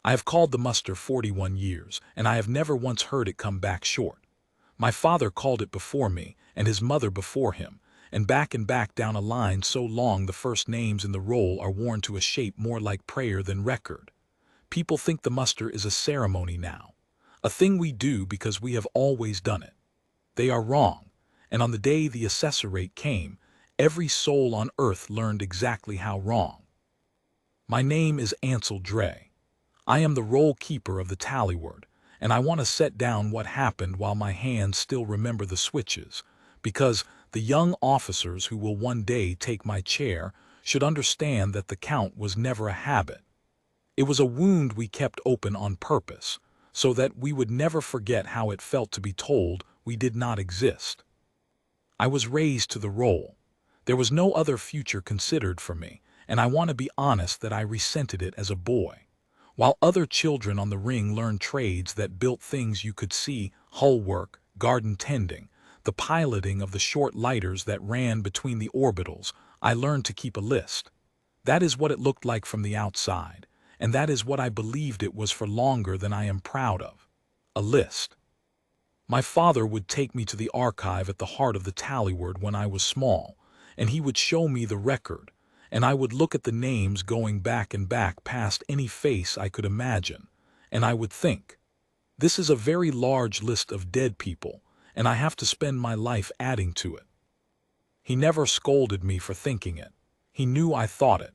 I have called the muster 41 years, and I have never once heard it come back short. My father called it before me, and his mother before him, and back down a line so long the first names in the roll are worn to a shape more like prayer than record. People think the muster is a ceremony now, a thing we do because we have always done it. They are wrong, and on the day the assessorate came, every soul on earth learned exactly how wrong. My name is Ansel Dre. I am the roll keeper of the tallyword, and I want to set down what happened while my hands still remember the switches, because the young officers who will one day take my chair should understand that the count was never a habit. It was a wound we kept open on purpose, so that we would never forget how it felt to be told we did not exist. I was raised to the roll. There was no other future considered for me, and I want to be honest that I resented it as a boy. While other children on the ring learned trades that built things you could see, hull work, garden tending, the piloting of the short lighters that ran between the orbitals, I learned to keep a list. That is what it looked like from the outside, and that is what I believed it was for longer than I am proud of. A list. My father would take me to the archive at the heart of the tallyword when I was small, and he would show me the record, and I would look at the names going back and back past any face I could imagine, and I would think, this is a very large list of dead people, and I have to spend my life adding to it. He never scolded me for thinking it. He knew I thought it.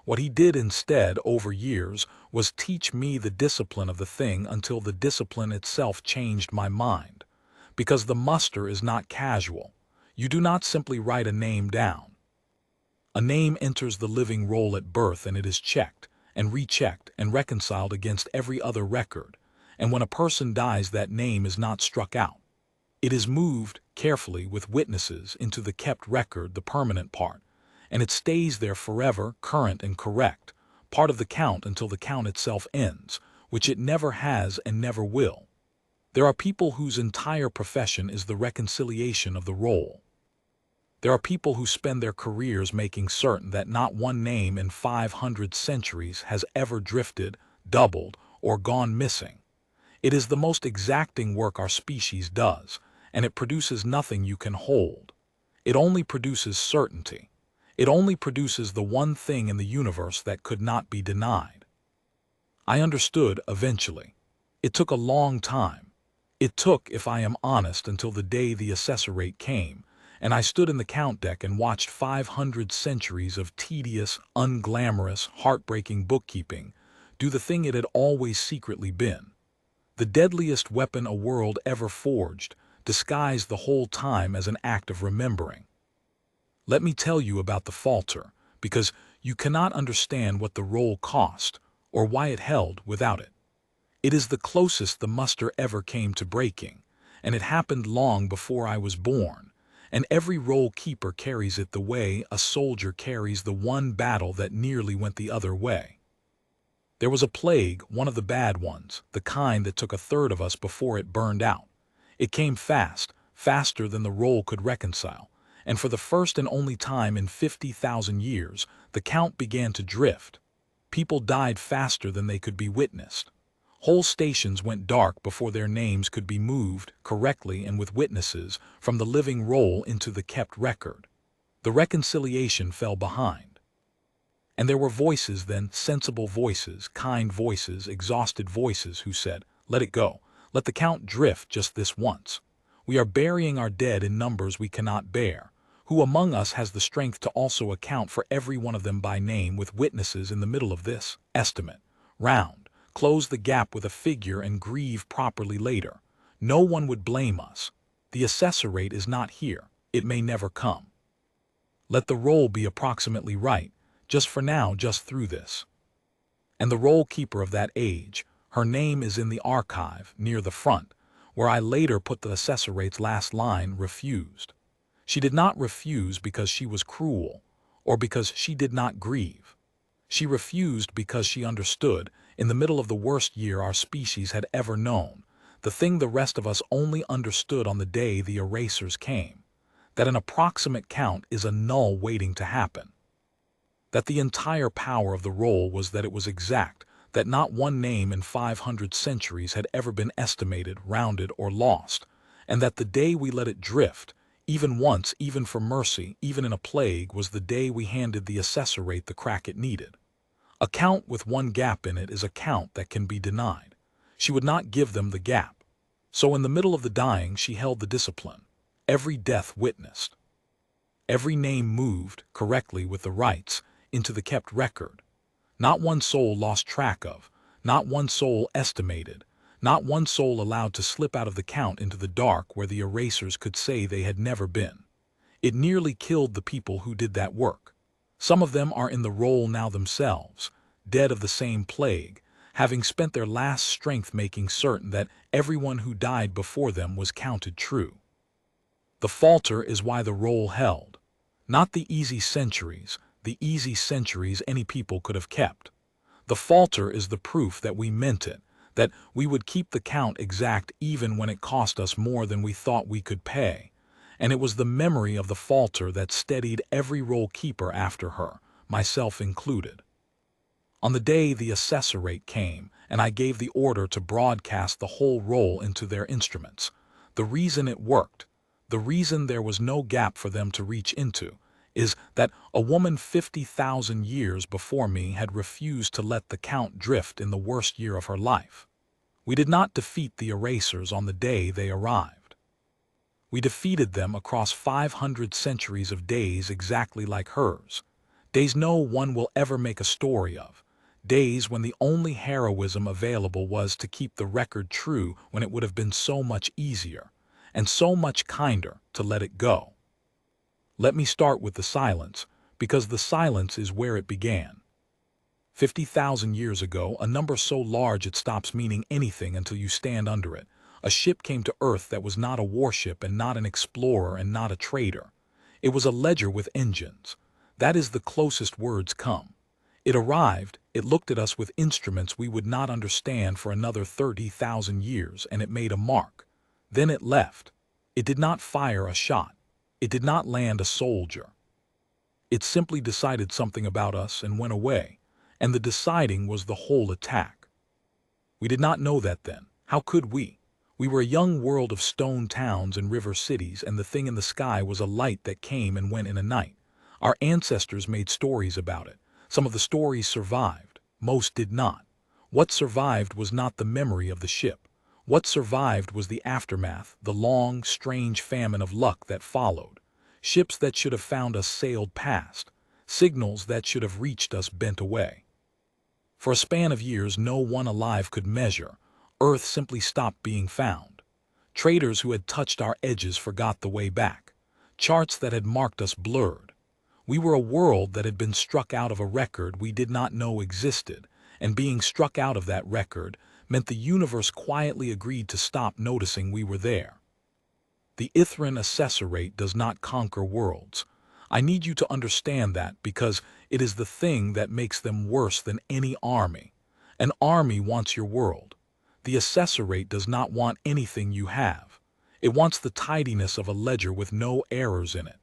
What he did instead, over years, was teach me the discipline of the thing until the discipline itself changed my mind. Because the muster is not casual. You do not simply write a name down. A name enters the living roll at birth, and it is checked, and rechecked, and reconciled against every other record, and when a person dies that name is not struck out. It is moved, carefully, with witnesses, into the kept record, the permanent part, and it stays there forever, current and correct, part of the count until the count itself ends, which it never has and never will. There are people whose entire profession is the reconciliation of the roll. There are people who spend their careers making certain that not one name in 500 centuries has ever drifted, doubled, or gone missing. It is the most exacting work our species does, and it produces nothing you can hold. It only produces certainty. It only produces the one thing in the universe that could not be denied. I understood eventually. It took a long time. It took, if I am honest, until the day the assessorate came, and I stood in the count deck and watched 500 centuries of tedious, unglamorous, heartbreaking bookkeeping do the thing it had always secretly been. The deadliest weapon a world ever forged, disguised the whole time as an act of remembering. Let me tell you about the falter, because you cannot understand what the roll cost, or why it held without it. It is the closest the muster ever came to breaking, and it happened long before I was born. And every roll keeper carries it the way a soldier carries the one battle that nearly went the other way. There was a plague, one of the bad ones, the kind that took a third of us before it burned out. It came fast, faster than the roll could reconcile, and for the first and only time in 50,000 years, the count began to drift. People died faster than they could be witnessed. Whole stations went dark before their names could be moved, correctly and with witnesses, from the living roll into the kept record. The reconciliation fell behind. And there were voices then, sensible voices, kind voices, exhausted voices, who said, "Let it go. Let the count drift just this once. We are burying our dead in numbers we cannot bear. Who among us has the strength to also account for every one of them by name with witnesses in the middle of this estimate? Round. Close the gap with a figure and grieve properly later. No one would blame us. The assessorate is not here. It may never come. Let the roll be approximately right, just for now, just through this." And the roll keeper of that age, her name is in the archive, near the front, where I later put the assessorate's last line, refused. She did not refuse because she was cruel, or because she did not grieve. She refused because she understood, in the middle of the worst year our species had ever known, the thing the rest of us only understood on the day the erasers came, that an approximate count is a null waiting to happen. That the entire power of the roll was that it was exact, that not one name in 500 centuries had ever been estimated, rounded, or lost, and that the day we let it drift, even once, even for mercy, even in a plague, was the day we handed the assessor rate the crack it needed. A count with one gap in it is a count that can be denied. She would not give them the gap. So in the middle of the dying, she held the discipline. Every death witnessed. Every name moved, correctly with the rights, into the kept record. Not one soul lost track of, not one soul estimated, not one soul allowed to slip out of the count into the dark where the erasers could say they had never been. It nearly killed the people who did that work. Some of them are in the role now themselves, dead of the same plague, having spent their last strength making certain that everyone who died before them was counted true. The falter is why the roll held. Not the easy centuries any people could have kept. The falter is the proof that we meant it, that we would keep the count exact even when it cost us more than we thought we could pay. And it was the memory of the falter that steadied every roll keeper after her, myself included. On the day the assessor rate came, and I gave the order to broadcast the whole roll into their instruments, the reason it worked, the reason there was no gap for them to reach into, is that a woman 50,000 years before me had refused to let the count drift in the worst year of her life. We did not defeat the erasers on the day they arrived. We defeated them across 500 centuries of days exactly like hers, days no one will ever make a story of, days when the only heroism available was to keep the record true when it would have been so much easier, and so much kinder to let it go. Let me start with the silence, because the silence is where it began. 50,000 years ago, a number so large it stops meaning anything until you stand under it, a ship came to Earth that was not a warship and not an explorer and not a trader. It was a ledger with engines. That is the closest words come. It arrived, it looked at us with instruments we would not understand for another 30,000 years, and it made a mark. Then it left. It did not fire a shot. It did not land a soldier. It simply decided something about us and went away, and the deciding was the whole attack. We did not know that then. How could we? We were a young world of stone towns and river cities, and the thing in the sky was a light that came and went in a night. Our ancestors made stories about it. Some of the stories survived. Most did not. What survived was not the memory of the ship. What survived was the aftermath, the long, strange famine of luck that followed. Ships that should have found us sailed past. Signals that should have reached us bent away. For a span of years no one alive could measure. Earth simply stopped being found. Traders who had touched our edges forgot the way back. Charts that had marked us blurred. We were a world that had been struck out of a record we did not know existed, and being struck out of that record meant the universe quietly agreed to stop noticing we were there. The Ithran assessor rate does not conquer worlds. I need you to understand that because it is the thing that makes them worse than any army. An army wants your world. The assessor rate does not want anything you have. It wants the tidiness of a ledger with no errors in it.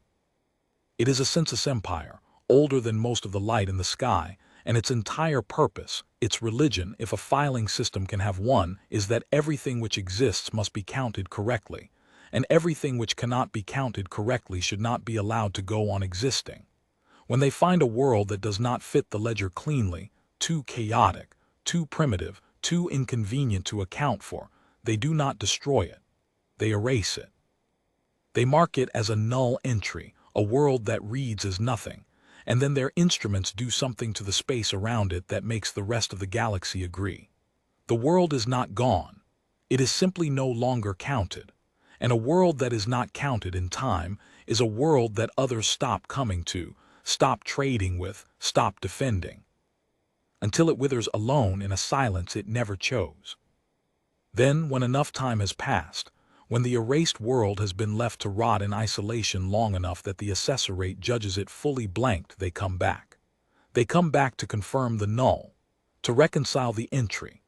It is a census-empire, older than most of the light in the sky, and its entire purpose, its religion, if a filing system can have one, is that everything which exists must be counted correctly, and everything which cannot be counted correctly should not be allowed to go on existing. When they find a world that does not fit the ledger cleanly, too chaotic, too primitive, too inconvenient to account for, they do not destroy it. They erase it. They mark it as a null entry, a world that reads as nothing, and then their instruments do something to the space around it that makes the rest of the galaxy agree. The world is not gone. It is simply no longer counted. And a world that is not counted in time is a world that others stop coming to, stop trading with, stop defending. Until it withers alone in a silence it never chose. Then, when enough time has passed, when the erased world has been left to rot in isolation long enough that the assessor rate judges it fully blanked, they come back. They come back to confirm the null, to reconcile the entry,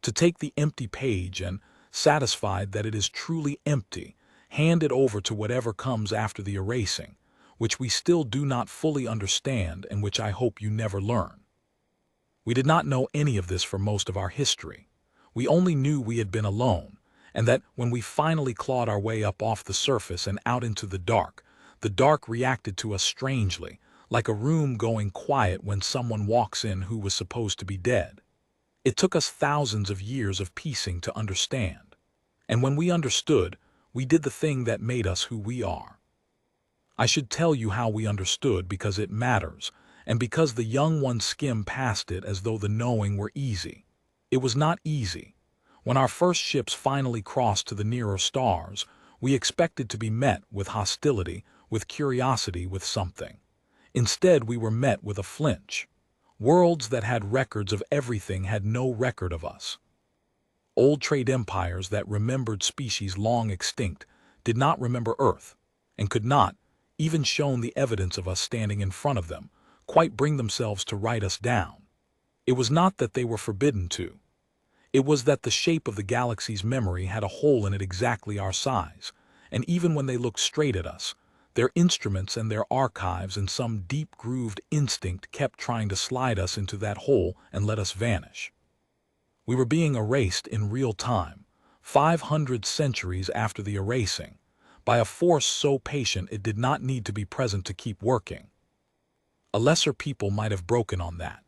to take the empty page and, satisfied that it is truly empty, hand it over to whatever comes after the erasing, which we still do not fully understand and which I hope you never learn. We did not know any of this for most of our history. We only knew we had been alone, and that when we finally clawed our way up off the surface and out into the dark reacted to us strangely, like a room going quiet when someone walks in who was supposed to be dead. It took us thousands of years of piecing to understand. And when we understood, we did the thing that made us who we are. I should tell you how we understood because it matters, and because the young ones skim past it as though the knowing were easy. It was not easy. When our first ships finally crossed to the nearer stars, we expected to be met with hostility, with curiosity, with something. Instead, we were met with a flinch. Worlds that had records of everything had no record of us. Old trade empires that remembered species long extinct did not remember Earth, and could not, even shown the evidence of us standing in front of them, quite bring themselves to write us down. It was not that they were forbidden to. It was that the shape of the galaxy's memory had a hole in it exactly our size, and even when they looked straight at us, their instruments and their archives and some deep-grooved instinct kept trying to slide us into that hole and let us vanish. We were being erased in real time, 500 centuries after the erasing, by a force so patient it did not need to be present to keep working. A lesser people might have broken on that.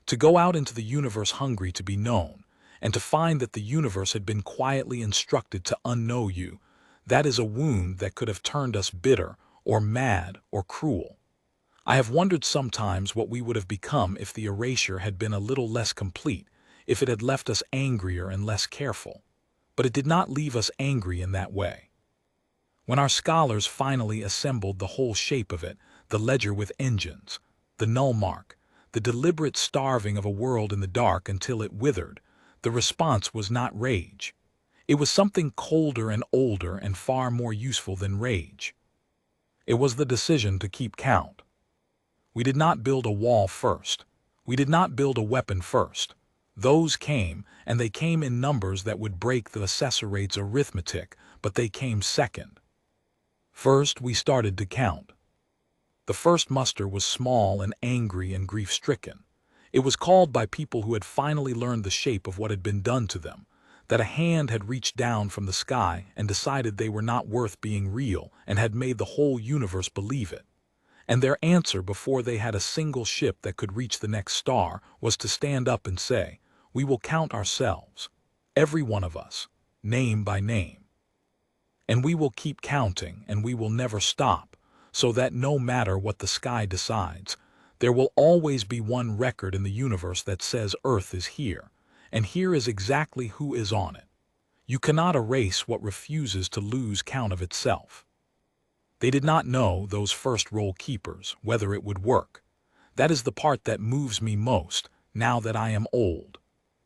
To go out into the universe hungry to be known, and to find that the universe had been quietly instructed to unknow you, that is a wound that could have turned us bitter, or mad, or cruel. I have wondered sometimes what we would have become if the erasure had been a little less complete, if it had left us angrier and less careful. But it did not leave us angry in that way. When our scholars finally assembled the whole shape of it, the ledger with engines, the null mark, the deliberate starving of a world in the dark until it withered, the response was not rage. It was something colder and older and far more useful than rage. It was the decision to keep count. We did not build a wall first. We did not build a weapon first. Those came, and they came in numbers that would break the assessor-rate's arithmetic, but they came second. First, we started to count. The first muster was small and angry and grief-stricken. It was called by people who had finally learned the shape of what had been done to them, that a hand had reached down from the sky and decided they were not worth being real and had made the whole universe believe it. And their answer before they had a single ship that could reach the next star was to stand up and say, "We will count ourselves, every one of us, name by name. And we will keep counting and we will never stop, so that no matter what the sky decides, there will always be one record in the universe that says Earth is here, and here is exactly who is on it. You cannot erase what refuses to lose count of itself." They did not know, those first roll keepers, whether it would work. That is the part that moves me most, now that I am old.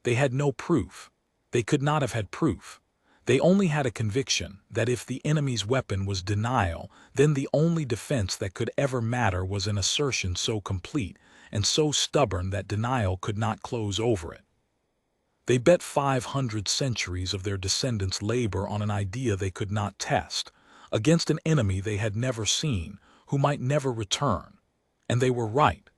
They had no proof. They could not have had proof. They only had a conviction that if the enemy's weapon was denial, then the only defense that could ever matter was an assertion so complete and so stubborn that denial could not close over it. They bet 500 centuries of their descendants' labor on an idea they could not test, against an enemy they had never seen, who might never return. And they were right.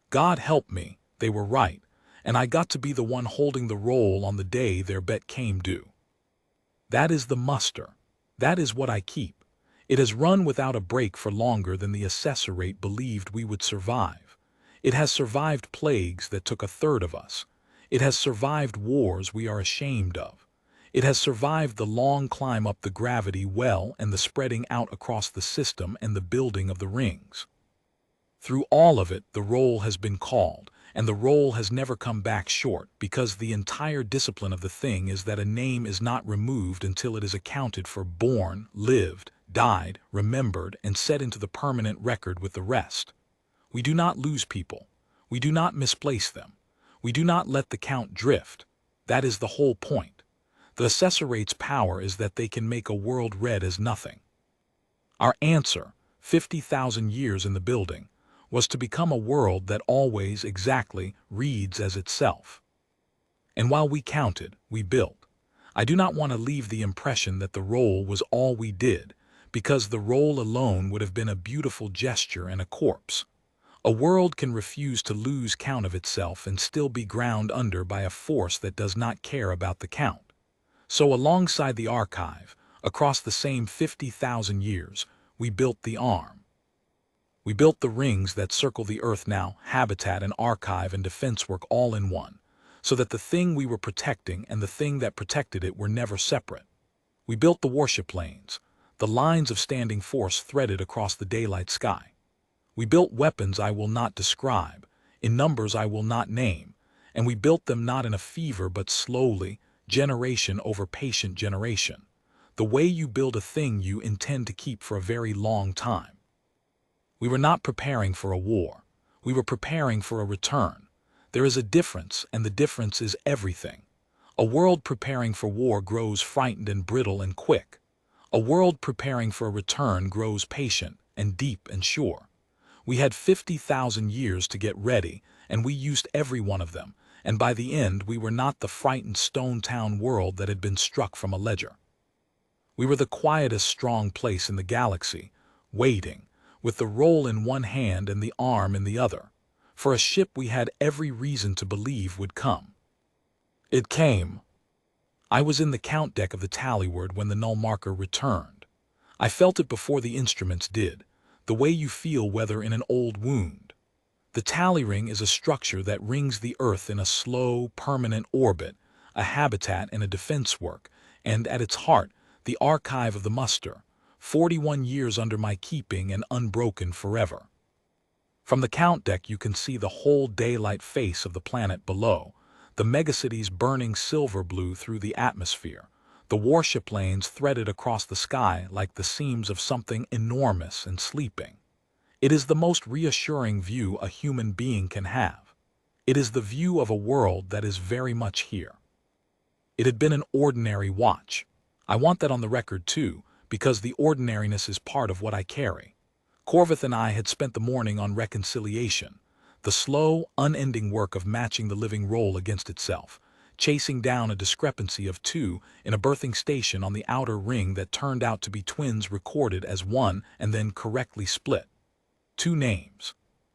God help me, they were right, and I got to be the one holding the roll on the day their bet came due. That is the muster. That is what I keep. It has run without a break for longer than the assessor-rate believed we would survive. It has survived plagues that took a third of us. It has survived wars we are ashamed of. It has survived the long climb up the gravity well and the spreading out across the system and the building of the rings. Through all of it, the roll has been called, and the roll has never come back short, because the entire discipline of the thing is that a name is not removed until it is accounted for, born, lived, died, remembered, and set into the permanent record with the rest. We do not lose people. We do not misplace them. We do not let the count drift. That is the whole point. The assessor-rate's power is that they can make a world red as nothing. Our answer, 50,000 years in the building, was to become a world that always exactly reads as itself. And while we counted, we built. I do not want to leave the impression that the roll was all we did, because the roll alone would have been a beautiful gesture and a corpse. A world can refuse to lose count of itself and still be ground under by a force that does not care about the count. So alongside the archive, across the same 50,000 years, we built the arm. We built the rings that circle the earth now, habitat and archive and defense work all in one, so that the thing we were protecting and the thing that protected it were never separate. We built the warship lanes, the lines of standing force threaded across the daylight sky. We built weapons I will not describe, in numbers I will not name, and we built them not in a fever but slowly, generation over patient generation, the way you build a thing you intend to keep for a very long time. We were not preparing for a war. We were preparing for a return. There is a difference, and the difference is everything. A world preparing for war grows frightened and brittle and quick. A world preparing for a return grows patient and deep and sure. We had 50,000 years to get ready, and we used every one of them, and by the end we were not the frightened stone town world that had been struck from a ledger. We were the quietest strong place in the galaxy, waiting, with the roll in one hand and the arm in the other, for a ship we had every reason to believe would come. It came. I was in the count deck of the Tallyward when the null marker returned. I felt it before the instruments did, the way you feel weather in an old wound. The tally ring is a structure that rings the Earth in a slow, permanent orbit, a habitat and a defense work, and at its heart, the archive of the muster, 41 years under my keeping and unbroken forever. From the count deck you can see the whole daylight face of the planet below, the megacities burning silver blue through the atmosphere, the warship lanes threaded across the sky like the seams of something enormous and sleeping. It is the most reassuring view a human being can have. It is the view of a world that is very much here. It had been an ordinary watch. I want that on the record too, because the ordinariness is part of what I carry. Corvith and I had spent the morning on reconciliation, the slow, unending work of matching the living roll against itself, chasing down a discrepancy of two in a birthing station on the outer ring that turned out to be twins recorded as one and then correctly split. Two names.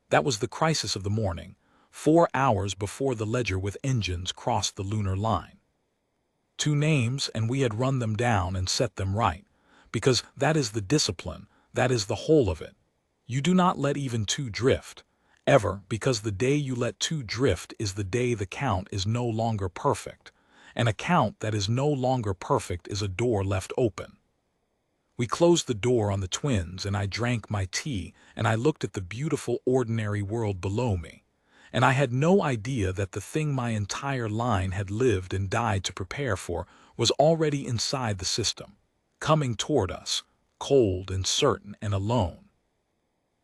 That was the crisis of the morning, 4 hours before the ledger with engines crossed the lunar line. Two names, and we had run them down and set them right, because that is the discipline, that is the whole of it. You do not let even two drift, ever, because the day you let two drift is the day the count is no longer perfect, and a count that is no longer perfect is a door left open. We closed the door on the twins, and I drank my tea, and I looked at the beautiful ordinary world below me, and I had no idea that the thing my entire line had lived and died to prepare for was already inside the system, coming toward us, cold and certain and alone.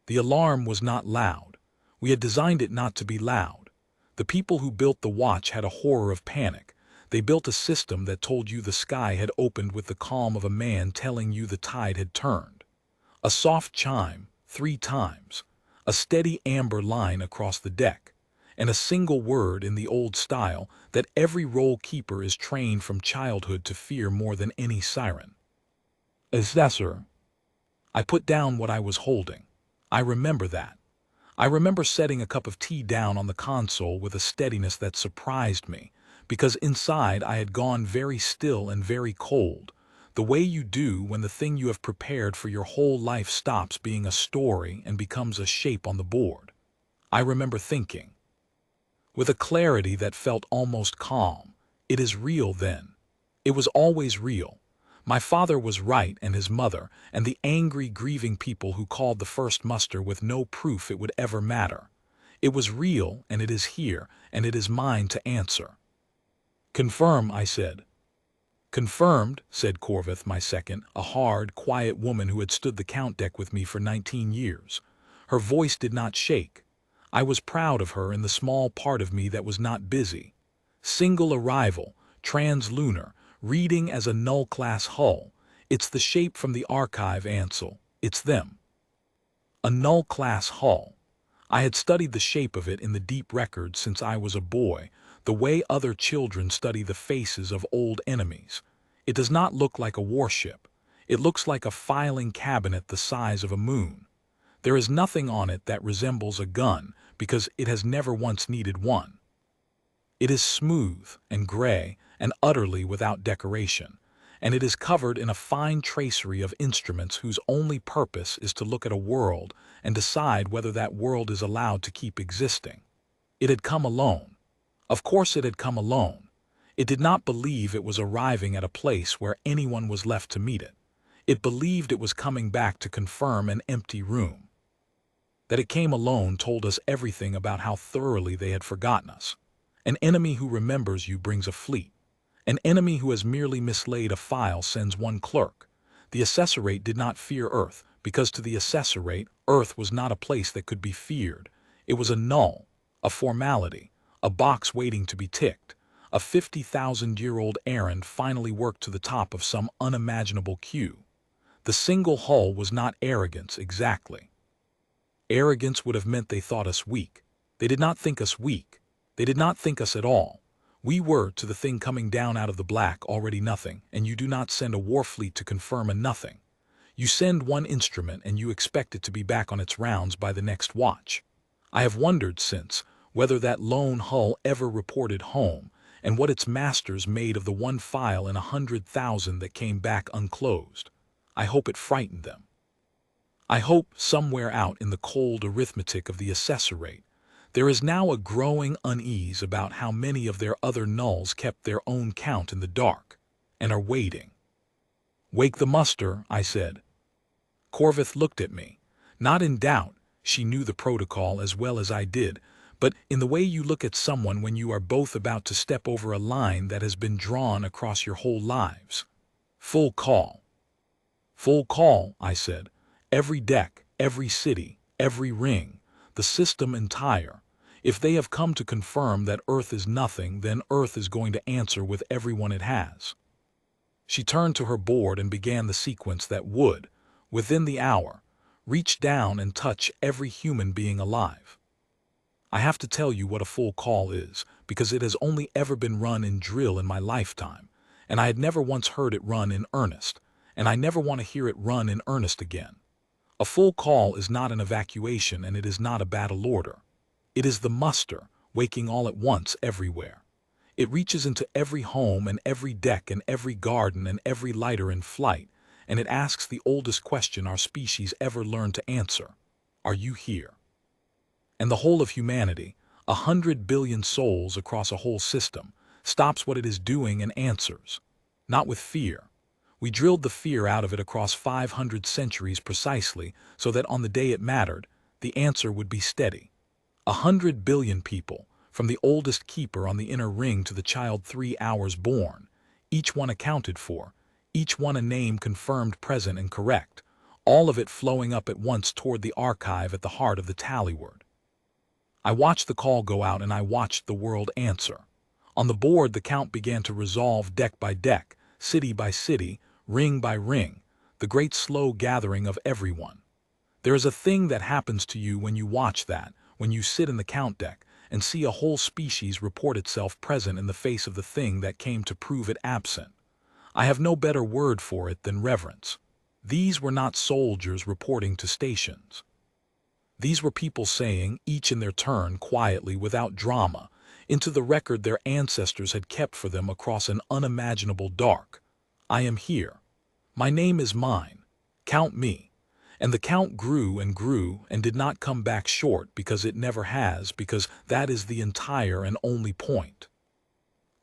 The alarm was not loud. We had designed it not to be loud. The people who built the watch had a horror of panic. They built a system that told you the sky had opened with the calm of a man telling you the tide had turned. A soft chime, 3 times, a steady amber line across the deck, and a single word in the old style that every roll keeper is trained from childhood to fear more than any siren. Assessor. I put down what I was holding. I remember that. I remember setting a cup of tea down on the console with a steadiness that surprised me, because inside I had gone very still and very cold, the way you do when the thing you have prepared for your whole life stops being a story and becomes a shape on the board. I remember thinking, with a clarity that felt almost calm, it is real then. It was always real. My father was right and his mother, and the angry, grieving people who called the first muster with no proof it would ever matter. It was real, and it is here, and it is mine to answer. Confirm, I said. Confirmed, said Corvith, my second, a hard, quiet woman who had stood the count deck with me for 19 years. Her voice did not shake. I was proud of her in the small part of me that was not busy. Single arrival, translunar, reading as a null-class hull. It's the shape from the archive, Ansel. It's them. A null-class hull. I had studied the shape of it in the deep records since I was a boy, the way other children study the faces of old enemies. It does not look like a warship. It looks like a filing cabinet the size of a moon. There is nothing on it that resembles a gun because it has never once needed one. It is smooth and gray and utterly without decoration, and it is covered in a fine tracery of instruments whose only purpose is to look at a world and decide whether that world is allowed to keep existing. It had come alone. Of course it had come alone. It did not believe it was arriving at a place where anyone was left to meet it. It believed it was coming back to confirm an empty room. That it came alone told us everything about how thoroughly they had forgotten us. An enemy who remembers you brings a fleet. An enemy who has merely mislaid a file sends one clerk. The assessorate did not fear Earth, because to the assessorate, Earth was not a place that could be feared. It was a null, a formality, a box waiting to be ticked. A 50,000-year-old errand finally worked to the top of some unimaginable queue. The single hull was not arrogance exactly. Arrogance would have meant they thought us weak. They did not think us weak. They did not think us at all. We were, to the thing coming down out of the black, already nothing, and you do not send a war fleet to confirm a nothing. You send one instrument and you expect it to be back on its rounds by the next watch. I have wondered since whether that lone hull ever reported home, and what its masters made of the one file in 100,000 that came back unclosed. I hope it frightened them. I hope, somewhere out in the cold arithmetic of the assessorate, there is now a growing unease about how many of their other nulls kept their own count in the dark, and are waiting. "Wake the muster," I said. Corvith looked at me. Not in doubt, she knew the protocol as well as I did, but in the way you look at someone when you are both about to step over a line that has been drawn across your whole lives. "Full call." "Full call," I said. "Every deck, every city, every ring, the system entire. If they have come to confirm that Earth is nothing, then Earth is going to answer with everyone it has." She turned to her board and began the sequence that would, within the hour, reach down and touch every human being alive. I have to tell you what a full call is, because it has only ever been run in drill in my lifetime, and I had never once heard it run in earnest, and I never want to hear it run in earnest again. A full call is not an evacuation, and it is not a battle order. It is the muster, waking all at once everywhere. It reaches into every home and every deck and every garden and every lighter in flight, and it asks the oldest question our species ever learned to answer: are you here? And the whole of humanity, 100 billion souls across a whole system, stops what it is doing and answers. Not with fear. We drilled the fear out of it across 500 centuries precisely so that on the day it mattered, the answer would be steady. 100 billion people, from the oldest keeper on the inner ring to the child 3 hours born, each one accounted for, each one a name confirmed present and correct, all of it flowing up at once toward the archive at the heart of the tally word. I watched the call go out and I watched the world answer. On the board the count began to resolve deck by deck, city by city, ring by ring, the great slow gathering of everyone. There is a thing that happens to you when you watch that, when you sit in the count deck and see a whole species report itself present in the face of the thing that came to prove it absent. I have no better word for it than reverence. These were not soldiers reporting to stations. These were people saying, each in their turn, quietly, without drama, into the record their ancestors had kept for them across an unimaginable dark: I am here. My name is mine. Count me. And the count grew and did not come back short, because it never has, because that is the entire and only point.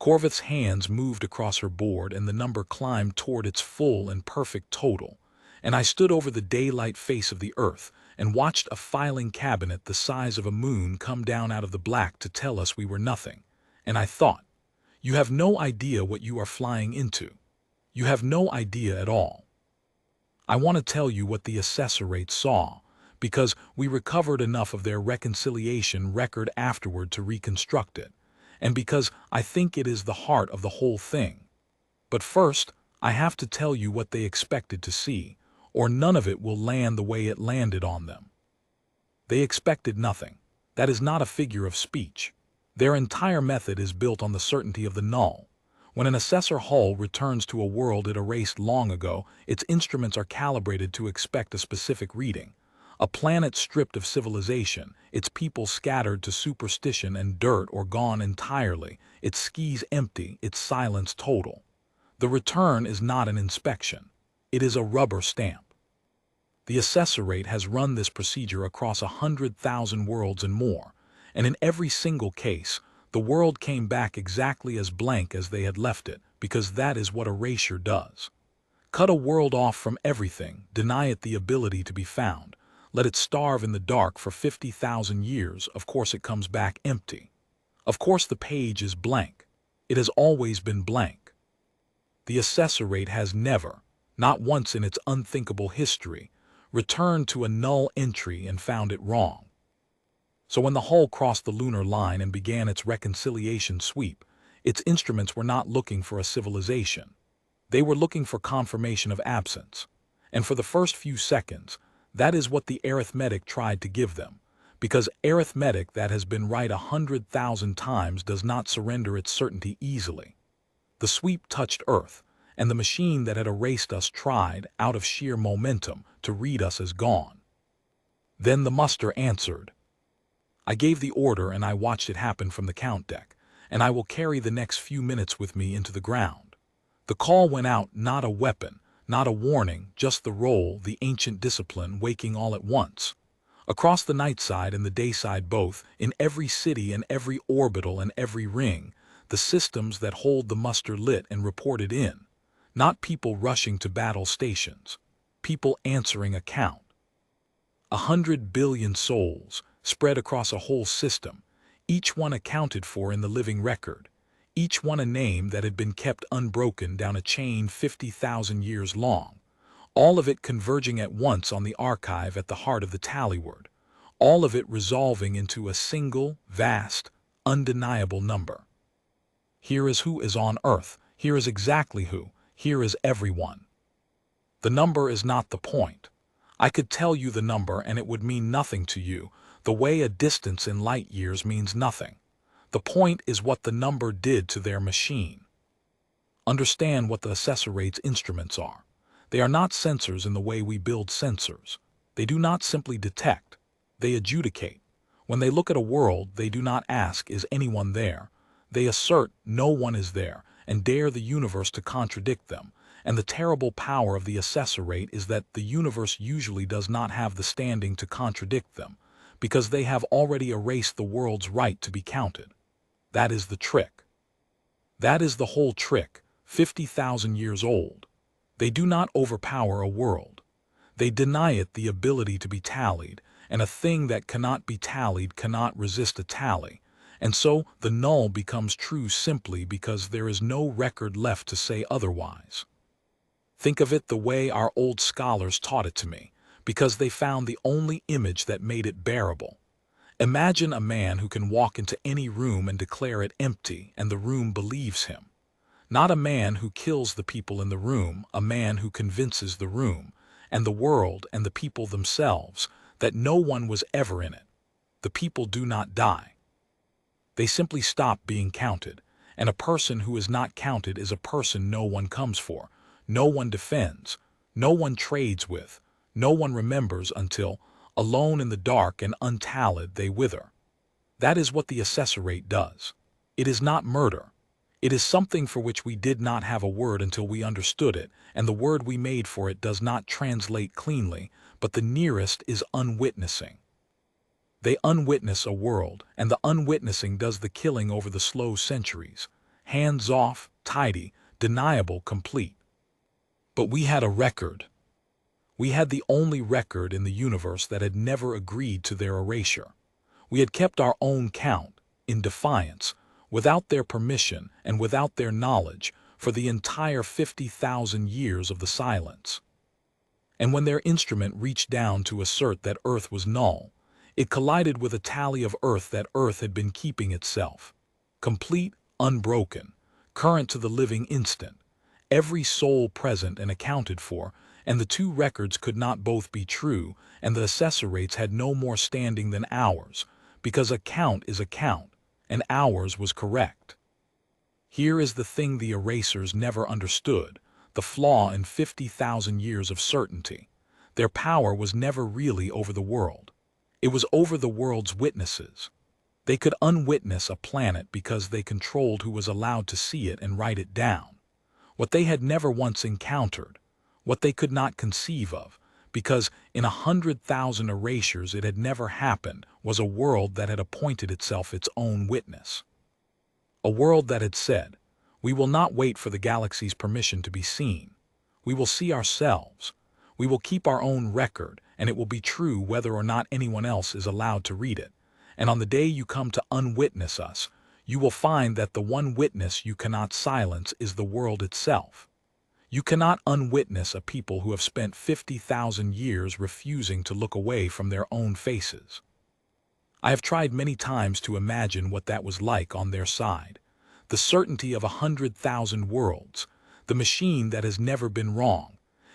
Corvith's hands moved across her board and the number climbed toward its full and perfect total, and I stood over the daylight face of the earth and watched a filing cabinet the size of a moon come down out of the black to tell us we were nothing, and I thought, you have no idea what you are flying into. You have no idea at all. I want to tell you what the assessorate saw, because we recovered enough of their reconciliation record afterward to reconstruct it, and because I think it is the heart of the whole thing. But first, I have to tell you what they expected to see, or none of it will land the way it landed on them. They expected nothing. That is not a figure of speech. Their entire method is built on the certainty of the null. When an assessor hull returns to a world it erased long ago, its instruments are calibrated to expect a specific reading. A planet stripped of civilization, its people scattered to superstition and dirt or gone entirely, its skies empty, its silence total. The return is not an inspection. It is a rubber stamp. The assessorate has run this procedure across 100,000 worlds and more, and in every single case, the world came back exactly as blank as they had left it, because that is what erasure does. Cut a world off from everything, deny it the ability to be found, let it starve in the dark for 50,000 years, of course it comes back empty. Of course the page is blank. It has always been blank. The assessorate has never, not once in its unthinkable history, returned to a null entry and found it wrong. So when the hull crossed the lunar line and began its reconciliation sweep, its instruments were not looking for a civilization. They were looking for confirmation of absence. And for the first few seconds, that is what the arithmetic tried to give them, because arithmetic that has been right 100,000 times does not surrender its certainty easily. The sweep touched Earth, and the machine that had erased us tried, out of sheer momentum, to read us as gone. Then the muster answered. I gave the order and I watched it happen from the count deck, and I will carry the next few minutes with me into the ground. The call went out, not a weapon, not a warning, just the roll, the ancient discipline waking all at once. Across the night side and the day side both, in every city and every orbital and every ring, the systems that hold the muster lit and reported in. Not people rushing to battle stations. People answering a count. 100 billion souls, spread across a whole system, each one accounted for in the living record, each one a name that had been kept unbroken down a chain 50,000 years long, all of it converging at once on the archive at the heart of the tallyword, all of it resolving into a single, vast, undeniable number. Here is who is on Earth, here is exactly who, here is everyone. The number is not the point. I could tell you the number and it would mean nothing to you, the way a distance in light years means nothing. The point is what the number did to their machine. Understand what the assessorate's instruments are. They are not sensors in the way we build sensors. They do not simply detect, they adjudicate. When they look at a world, they do not ask, is anyone there? They assert, no one is there, and dare the universe to contradict them. And the terrible power of the assessorate is that the universe usually does not have the standing to contradict them, because they have already erased the world's right to be counted. That is the trick. That is the whole trick, 50,000 years old. They do not overpower a world. They deny it the ability to be tallied, and a thing that cannot be tallied cannot resist a tally. And so the null becomes true simply because there is no record left to say otherwise. Think of it the way our old scholars taught it to me, because they found the only image that made it bearable. Imagine a man who can walk into any room and declare it empty, and the room believes him. Not a man who kills the people in the room, a man who convinces the room, and the world and the people themselves, that no one was ever in it. The people do not die. They simply stop being counted, and a person who is not counted is a person no one comes for, no one defends, no one trades with, no one remembers until, alone in the dark and untallied, they wither. That is what the assessorate does. It is not murder. It is something for which we did not have a word until we understood it, and the word we made for it does not translate cleanly, but the nearest is unwitnessing. They unwitness a world, and the unwitnessing does the killing over the slow centuries. Hands off, tidy, deniable, complete. But we had a record. We had the only record in the universe that had never agreed to their erasure. We had kept our own count, in defiance, without their permission and without their knowledge, for the entire 50,000 years of the silence. And when their instrument reached down to assert that Earth was null, it collided with a tally of Earth that Earth had been keeping itself. Complete, unbroken, current to the living instant, every soul present and accounted for, and the two records could not both be true, and the assessorates had no more standing than ours, because a count is a count, and ours was correct. Here is the thing the erasers never understood, the flaw in 50,000 years of certainty. Their power was never really over the world. It was over the world's witnesses. They could unwitness a planet because they controlled who was allowed to see it and write it down. What they had never once encountered, what they could not conceive of, because in 100,000 erasures it had never happened, was a world that had appointed itself its own witness. A world that had said, "We will not wait for the galaxy's permission to be seen. We will see ourselves. We will keep our own record, and it will be true whether or not anyone else is allowed to read it. And on the day you come to unwitness us, you will find that the one witness you cannot silence is the world itself. You cannot unwitness a people who have spent 50,000 years refusing to look away from their own faces." I have tried many times to imagine what that was like on their side. The certainty of 100,000 worlds, the machine that has never been wrong,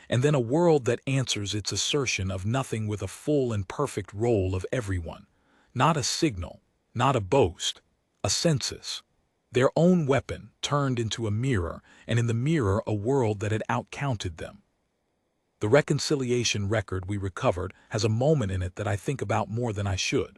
and then a world that answers its assertion of nothing with a full and perfect roll of everyone. Not a signal, not a boast, a census. Their own weapon turned into a mirror, and in the mirror a world that had outcounted them. The reconciliation record we recovered has a moment in it that I think about more than I should.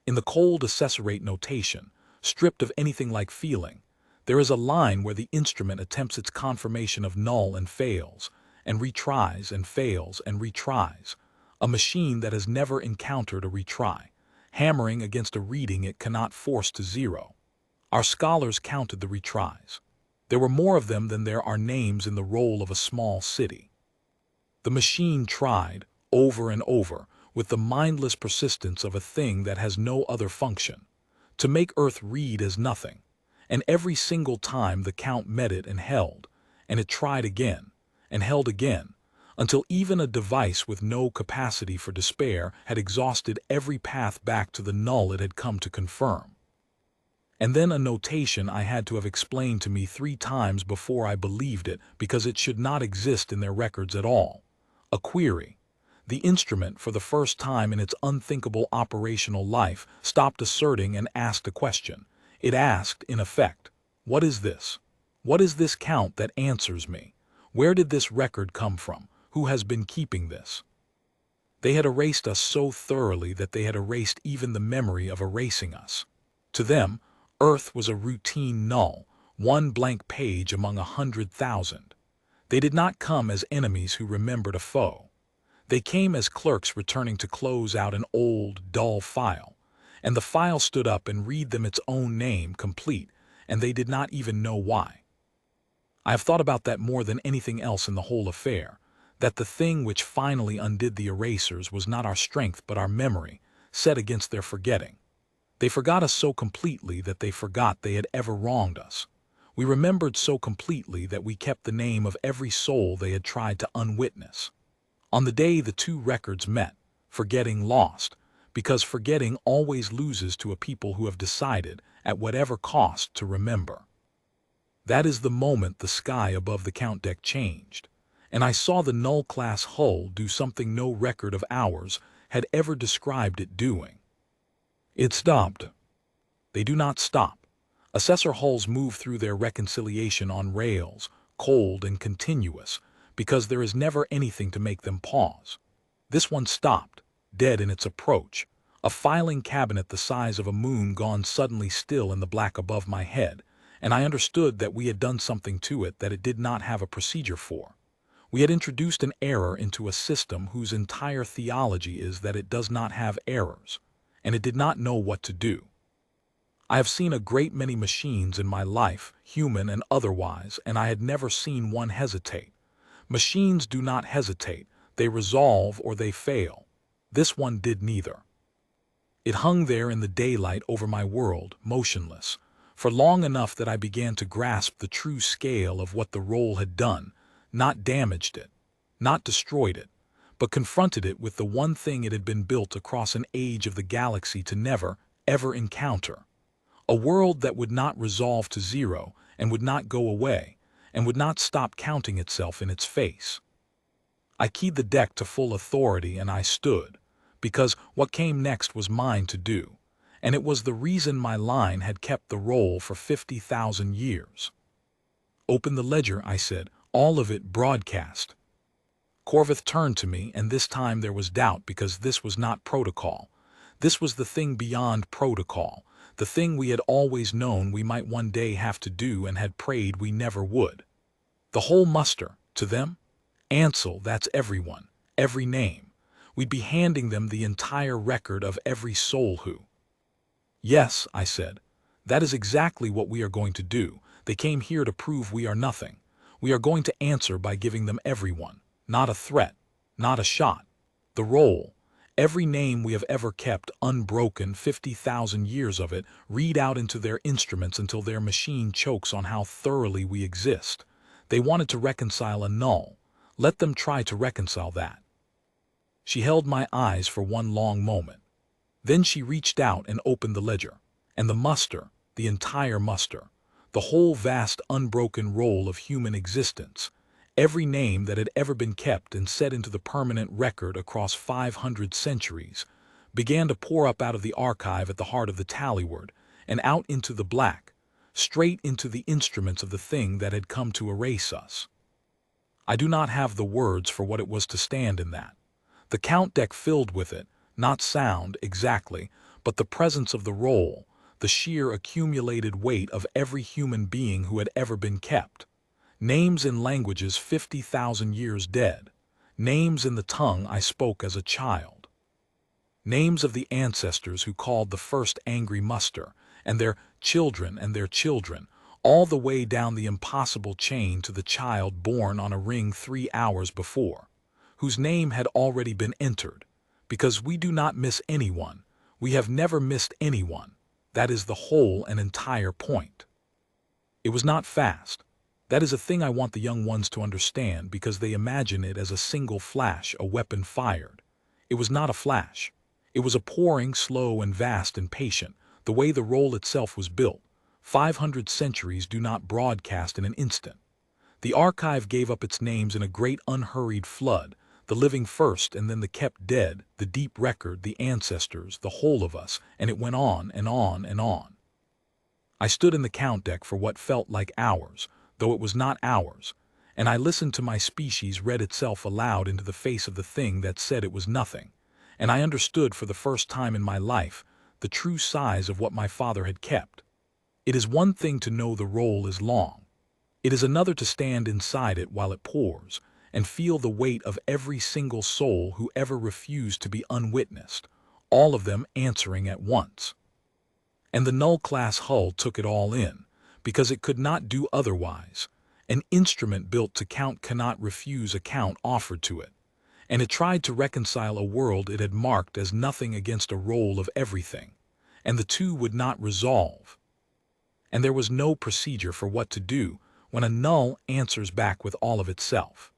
In the cold accessorate notation, stripped of anything like feeling, there is a line where the instrument attempts its confirmation of null and fails, and retries and fails and retries, a machine that has never encountered a retry, hammering against a reading it cannot force to zero. Our scholars counted the retries. There were more of them than there are names in the roll of a small city. The machine tried, over and over, with the mindless persistence of a thing that has no other function, to make Earth read as nothing, and every single time the count met it and it tried again, and held again, until even a device with no capacity for despair had exhausted every path back to the null it had come to confirm. And then a notation I had to have explained to me 3 times before I believed it, because it should not exist in their records at all. A query. The instrument, for the first time in its unthinkable operational life, stopped asserting and asked a question. It asked, in effect, "What is this? What is this count that answers me? Where did this record come from? Who has been keeping this?" They had erased us so thoroughly that they had erased even the memory of erasing us. To them, Earth was a routine null, one blank page among 100,000. They did not come as enemies who remembered a foe. They came as clerks returning to close out an old, dull file, and the file stood up and read them its own name complete, and they did not even know why. I have thought about that more than anything else in the whole affair, that the thing which finally undid the erasers was not our strength but our memory, set against their forgetting. They forgot us so completely that they forgot they had ever wronged us. We remembered so completely that we kept the name of every soul they had tried to unwitness. On the day the 2 records met, forgetting lost, because forgetting always loses to a people who have decided, at whatever cost, to remember. That is the moment the sky above the count deck changed, and I saw the null-class hull do something no record of ours had ever described it doing. It stopped. They do not stop. Assessor hulls move through their reconciliation on rails, cold and continuous, because there is never anything to make them pause. This one stopped, dead in its approach, a filing cabinet the size of a moon gone suddenly still in the black above my head, and I understood that we had done something to it that it did not have a procedure for. We had introduced an error into a system whose entire theology is that it does not have errors, and it did not know what to do. I have seen a great many machines in my life, human and otherwise, and I had never seen one hesitate. Machines do not hesitate, they resolve or they fail. This one did neither. It hung there in the daylight over my world, motionless, for long enough that I began to grasp the true scale of what the roll had done, not damaged it, not destroyed it, but confronted it with the one thing it had been built across an age of the galaxy to never, ever encounter. A world that would not resolve to zero and would not go away, and would not stop counting itself in its face. I keyed the deck to full authority and I stood, because what came next was mine to do, and it was the reason my line had kept the roll for 50,000 years. "Open the ledger," I said, "all of it broadcast." Corvith turned to me, and this time there was doubt because this was not protocol. This was the thing beyond protocol, the thing we had always known we might one day have to do and had prayed we never would. The whole muster, to them? Ansel, that's everyone, every name. We'd be handing them the entire record of every soul who. Yes, I said. That is exactly what we are going to do. They came here to prove we are nothing. We are going to answer by giving them everyone. Not a threat, not a shot. The roll, every name we have ever kept unbroken, 50,000 years of it, read out into their instruments until their machine chokes on how thoroughly we exist. They wanted to reconcile a null. Let them try to reconcile that. She held my eyes for one long moment. Then she reached out and opened the ledger. And the muster, the entire muster, the whole vast unbroken roll of human existence, every name that had ever been kept and set into the permanent record across 500 centuries, began to pour up out of the archive at the heart of the tallyword and out into the black, straight into the instruments of the thing that had come to erase us. I do not have the words for what it was to stand in that. The count deck filled with it, not sound exactly, but the presence of the roll, the sheer accumulated weight of every human being who had ever been kept. Names in languages 50,000 years dead. Names in the tongue I spoke as a child. Names of the ancestors who called the first angry muster, and their children, all the way down the impossible chain to the child born on a ring 3 hours before, whose name had already been entered. Because we do not miss anyone, we have never missed anyone. That is the whole and entire point. It was not fast. That is a thing I want the young ones to understand because they imagine it as a single flash, a weapon fired. It was not a flash. It was a pouring, slow and vast and patient, the way the roll itself was built. 500 centuries do not broadcast in an instant. The archive gave up its names in a great unhurried flood, the living first and then the kept dead, the deep record, the ancestors, the whole of us, and it went on and on and on. I stood in the count deck for what felt like hours, though it was not hours, and I listened to my species read itself aloud into the face of the thing that said it was nothing, and I understood for the first time in my life the true size of what my father had kept. It is one thing to know the roll is long. It is another to stand inside it while it pours, and feel the weight of every single soul who ever refused to be unwitnessed, all of them answering at once. And the null-class hull took it all in, because it could not do otherwise. An instrument built to count cannot refuse a count offered to it, and it tried to reconcile a world it had marked as nothing against a roll of everything, and the two would not resolve. And there was no procedure for what to do when a null answers back with all of itself.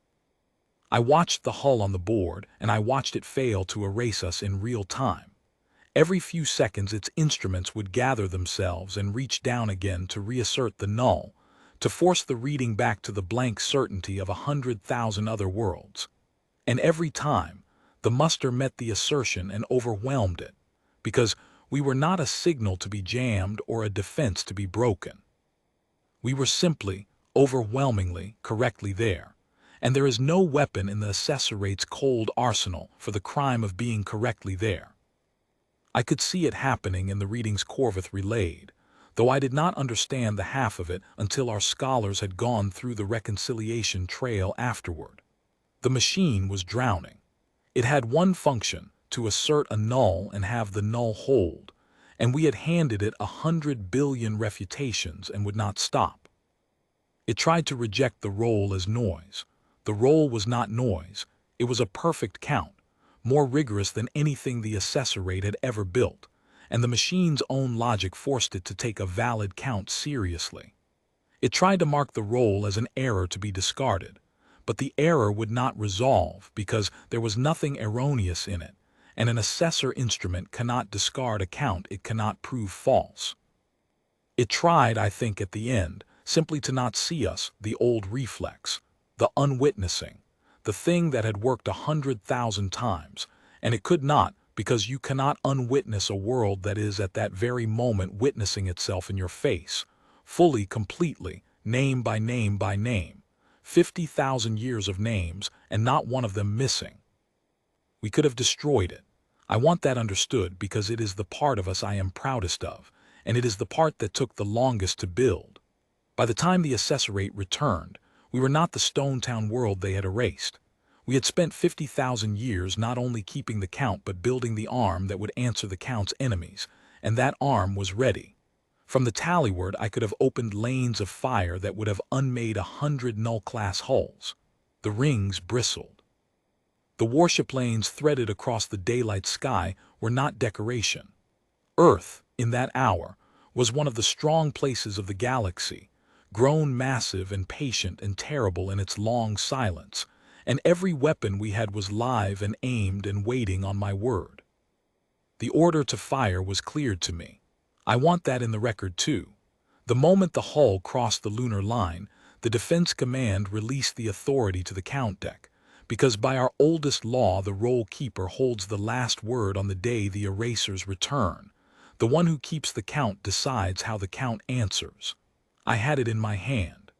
I watched the hull on the board, and I watched it fail to erase us in real time. Every few seconds its instruments would gather themselves and reach down again to reassert the null, to force the reading back to the blank certainty of 100,000 other worlds. And every time, the muster met the assertion and overwhelmed it, because we were not a signal to be jammed or a defense to be broken. We were simply, overwhelmingly, correctly there. And there is no weapon in the assessorate's cold arsenal for the crime of being correctly there. I could see it happening in the readings Corvith relayed, though I did not understand the half of it until our scholars had gone through the reconciliation trail afterward. The machine was drowning. It had one function, to assert a null and have the null hold, and we had handed it 100 billion refutations and would not stop. It tried to reject the roll as noise. The roll was not noise, it was a perfect count, more rigorous than anything the assessorate had ever built, and the machine's own logic forced it to take a valid count seriously. It tried to mark the roll as an error to be discarded, but the error would not resolve because there was nothing erroneous in it, and an assessor instrument cannot discard a count it cannot prove false. It tried, I think, at the end, simply to not see us, the old reflex, the unwitnessing, the thing that had worked 100,000 times, and it could not, because you cannot unwitness a world that is at that very moment witnessing itself in your face, fully, completely, name by name by name, 50,000 years of names and not one of them missing. We could have destroyed it. I want that understood because it is the part of us I am proudest of, and it is the part that took the longest to build. By the time the assessorate returned, we were not the Stone Town world they had erased. We had spent 50,000 years not only keeping the count but building the arm that would answer the count's enemies, and that arm was ready. From the tallyward I could have opened lanes of fire that would have unmade 100 null-class hulls. The rings bristled. The warship lanes threaded across the daylight sky were not decoration. Earth, in that hour, was one of the strong places of the galaxy, grown massive and patient and terrible in its long silence, and every weapon we had was live and aimed and waiting on my word. The order to fire was cleared to me. I want that in the record too. The moment the hull crossed the lunar line, the Defense Command released the authority to the count deck, because by our oldest law the roll keeper holds the last word on the day the erasers return. The one who keeps the count decides how the count answers. I had it in my hand.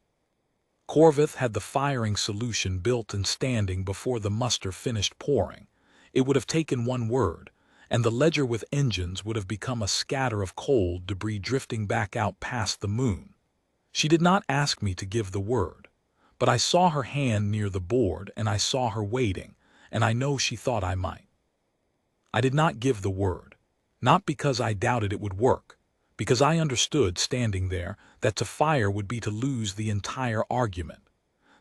Corvith had the firing solution built and standing before the muster finished pouring. It would have taken one word, and the ledger with engines would have become a scatter of cold debris drifting back out past the moon. She did not ask me to give the word, but I saw her hand near the board and I saw her waiting, and I know she thought I might. I did not give the word, not because I doubted it would work, because I understood, standing there, that to fire would be to lose the entire argument.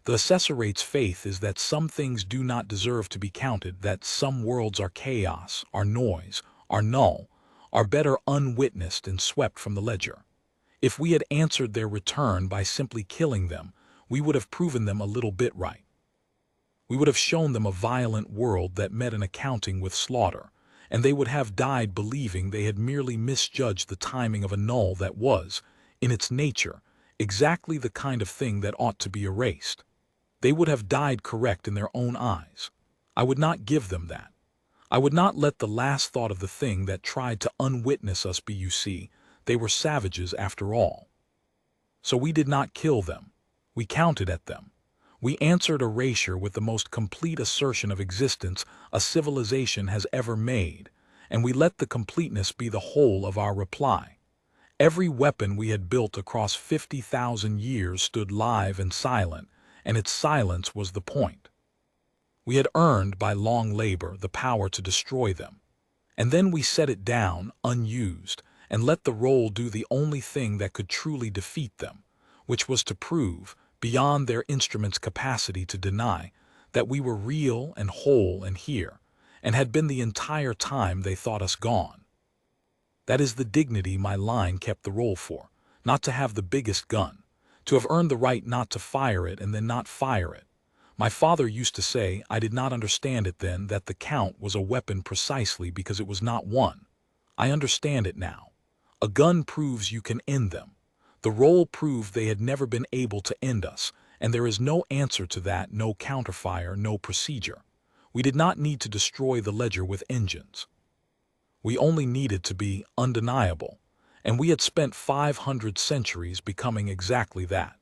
The assessorate's faith is that some things do not deserve to be counted, that some worlds are chaos, are noise, are null, are better unwitnessed and swept from the ledger. If we had answered their return by simply killing them, we would have proven them a little bit right. We would have shown them a violent world that met an accounting with slaughter, and they would have died believing they had merely misjudged the timing of a null that was, in its nature, exactly the kind of thing that ought to be erased. They would have died correct in their own eyes. I would not give them that. I would not let the last thought of the thing that tried to unwitness us be, you see, they were savages after all. So we did not kill them. We counted at them. We answered erasure with the most complete assertion of existence a civilization has ever made, and we let the completeness be the whole of our reply. Every weapon we had built across 50,000 years stood live and silent, and its silence was the point. We had earned by long labor the power to destroy them, and then we set it down unused and let the roll do the only thing that could truly defeat them, which was to prove, beyond their instrument's capacity to deny, that we were real and whole and here, and had been the entire time they thought us gone. That is the dignity my line kept the roll for, not to have the biggest gun, to have earned the right not to fire it and then not fire it. My father used to say, I did not understand it then, that the count was a weapon precisely because it was not one. I understand it now. A gun proves you can end them. The roll proved they had never been able to end us, and there is no answer to that, no counterfire, no procedure. We did not need to destroy the ledger with engines. We only needed to be undeniable, and we had spent 500 centuries becoming exactly that.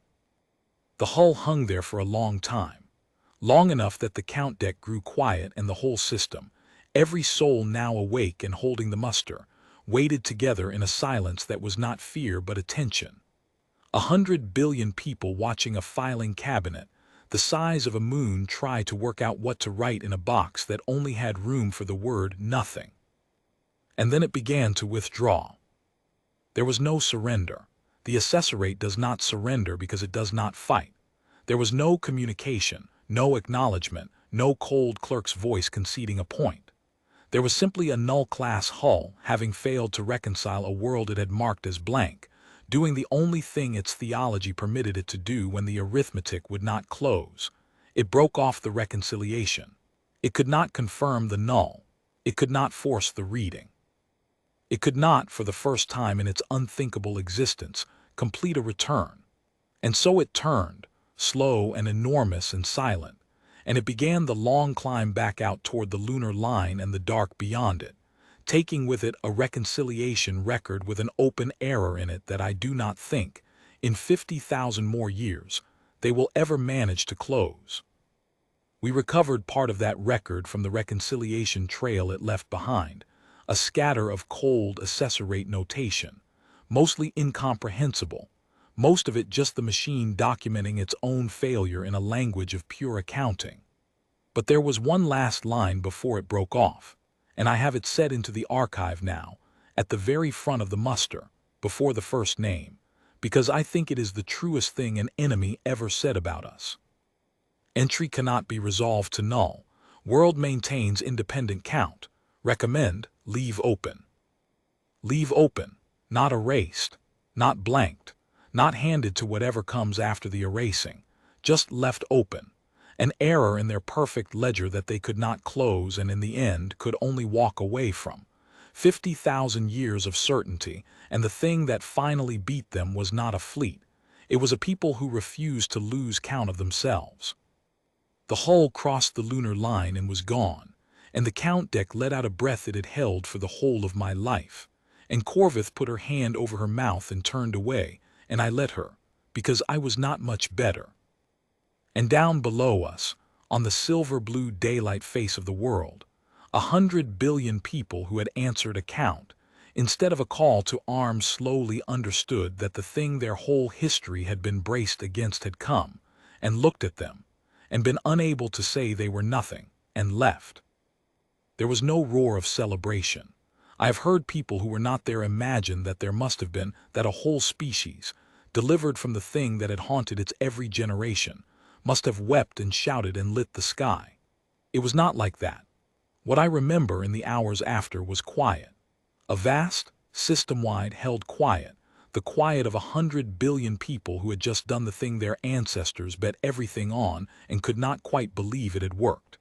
The hull hung there for a long time, long enough that the count deck grew quiet and the whole system, every soul now awake and holding the muster, waited together in a silence that was not fear but attention. 100 billion people watching a filing cabinet, the size of a moon, try to work out what to write in a box that only had room for the word nothing. And then it began to withdraw. There was no surrender. The assessorate does not surrender because it does not fight. There was no communication, no acknowledgement, no cold clerk's voice conceding a point. There was simply a null-class hull, having failed to reconcile a world it had marked as blank, doing the only thing its theology permitted it to do when the arithmetic would not close. It broke off the reconciliation. It could not confirm the null. It could not force the reading. It could not, for the first time in its unthinkable existence, complete a return. And so it turned, slow and enormous and silent, and it began the long climb back out toward the lunar line and the dark beyond it, taking with it a reconciliation record with an open error in it that I do not think, in 50,000 more years, they will ever manage to close. We recovered part of that record from the reconciliation trail it left behind, a scatter of cold accessorate notation, mostly incomprehensible, most of it just the machine documenting its own failure in a language of pure accounting. But there was one last line before it broke off, and I have it set into the archive now, at the very front of the muster, before the first name, because I think it is the truest thing an enemy ever said about us. Entry cannot be resolved to null. World maintains independent count. Recommend, leave open. Leave open, not erased, not blanked, not handed to whatever comes after the erasing, just left open. An error in their perfect ledger that they could not close and in the end could only walk away from. 50,000 years of certainty, and the thing that finally beat them was not a fleet. It was a people who refused to lose count of themselves. The hull crossed the lunar line and was gone, and the count deck let out a breath it had held for the whole of my life. And Corvith put her hand over her mouth and turned away, and I let her, because I was not much better. And down below us, on the silver-blue daylight face of the world, 100 billion people who had answered a count, instead of a call to arms, slowly understood that the thing their whole history had been braced against had come, and looked at them, and been unable to say they were nothing, and left. There was no roar of celebration. I have heard people who were not there imagine that there must have been, that a whole species, delivered from the thing that had haunted its every generation, must have wept and shouted and lit the sky. It was not like that. What I remember in the hours after was quiet. A vast, system-wide held quiet, the quiet of 100 billion people who had just done the thing their ancestors bet everything on and could not quite believe it had worked.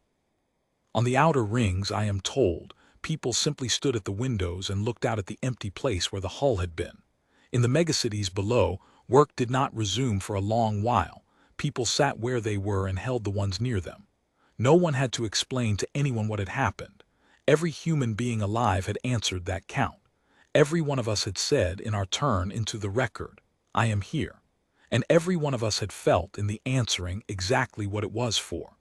On the outer rings, I am told, people simply stood at the windows and looked out at the empty place where the hull had been. In the megacities below, work did not resume for a long while. People sat where they were and held the ones near them. No one had to explain to anyone what had happened. Every human being alive had answered that count. Every one of us had said in our turn into the record, I am here. And every one of us had felt in the answering exactly what it was for.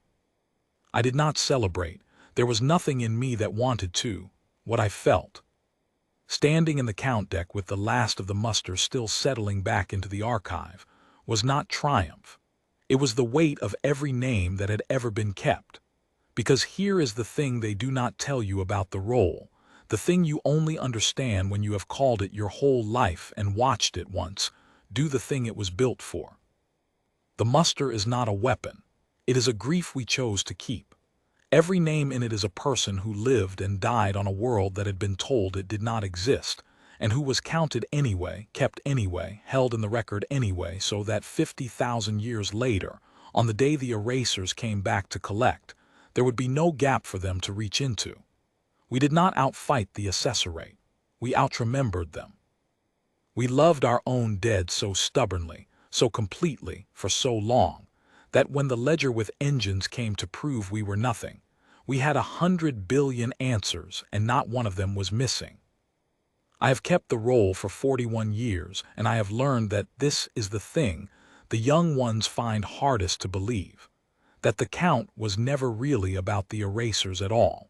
I did not celebrate. There was nothing in me that wanted to. What I felt. Standing in the count deck with the last of the muster still settling back into the archive, was not triumph. It was the weight of every name that had ever been kept. Because here is the thing they do not tell you about the roll, the thing you only understand when you have called it your whole life and watched it once, do the thing it was built for. The muster is not a weapon. It is a grief we chose to keep. Every name in it is a person who lived and died on a world that had been told it did not exist, and who was counted anyway, kept anyway, held in the record anyway, so that 50,000 years later, on the day the erasers came back to collect, there would be no gap for them to reach into. We did not outfight the accessorate. We outremembered them. We loved our own dead so stubbornly, so completely, for so long, that when the ledger with engines came to prove we were nothing, we had 100 billion answers and not one of them was missing. I have kept the roll for 41 years, and I have learned that this is the thing the young ones find hardest to believe, that the count was never really about the erasers at all.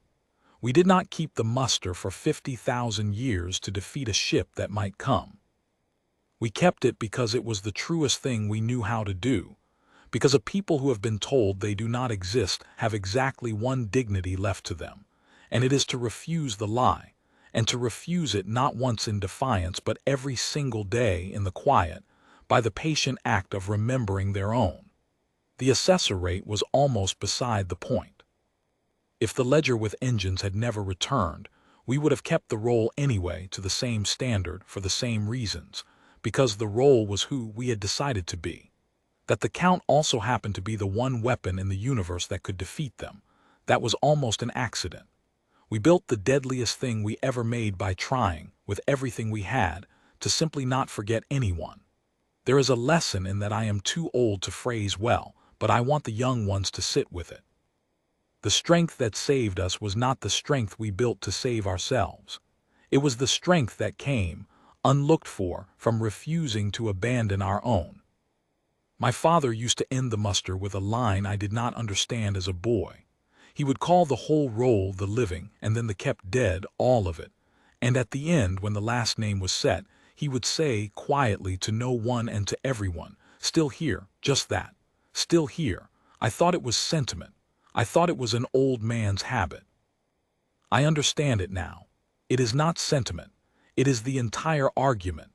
We did not keep the muster for 50,000 years to defeat a ship that might come. We kept it because it was the truest thing we knew how to do, because a people who have been told they do not exist have exactly one dignity left to them, and it is to refuse the lie, and to refuse it not once in defiance but every single day in the quiet, by the patient act of remembering their own. The accessorate was almost beside the point. If the ledger with engines had never returned, we would have kept the roll anyway to the same standard for the same reasons, because the roll was who we had decided to be. That the count also happened to be the one weapon in the universe that could defeat them, that was almost an accident. We built the deadliest thing we ever made by trying, with everything we had, to simply not forget anyone. There is a lesson in that I am too old to phrase well, but I want the young ones to sit with it. The strength that saved us was not the strength we built to save ourselves. It was the strength that came, unlooked for, from refusing to abandon our own. My father used to end the muster with a line I did not understand as a boy. He would call the whole roll the living and then the kept dead, all of it. And at the end, when the last name was set, he would say quietly to no one and to everyone, "Still here, just that. Still here." I thought it was sentiment. I thought it was an old man's habit. I understand it now. It is not sentiment. It is the entire argument.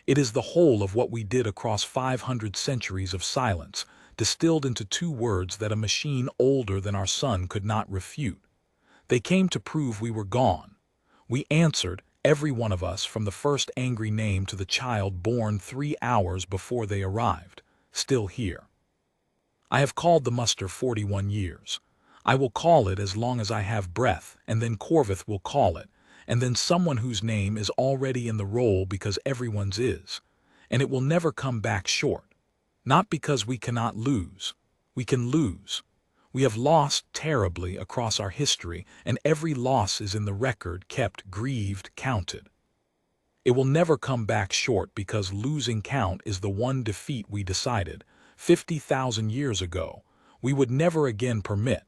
It is the whole of what we did across 500 centuries of silence, distilled into two words that a machine older than our sun could not refute. They came to prove we were gone. We answered, every one of us, from the first angry name to the child born 3 hours before they arrived, still here. I have called the muster 41 years. I will call it as long as I have breath, and then Corvith will call it, and then someone whose name is already in the roll because everyone's is, and it will never come back short. Not because we cannot lose. We can lose. We have lost terribly across our history, and every loss is in the record, kept, grieved, counted. It will never come back short because losing count is the one defeat we decided, 50,000 years ago, we would never again permit.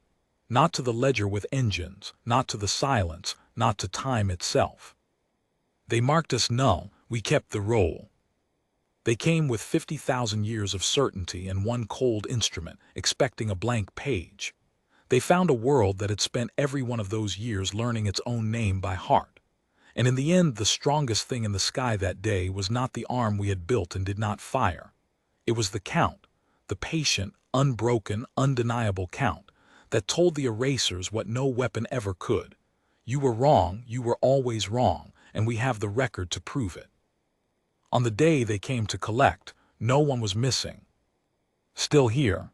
Not to the ledger with engines, not to the silence, not to time itself. They marked us null, we kept the roll. They came with 50,000 years of certainty and one cold instrument, expecting a blank page. They found a world that had spent every one of those years learning its own name by heart. And in the end, the strongest thing in the sky that day was not the arm we had built and did not fire. It was the count, the patient, unbroken, undeniable count, that told the erasers what no weapon ever could. You were wrong, you were always wrong, and we have the record to prove it. On the day they came to collect, no one was missing. Still here.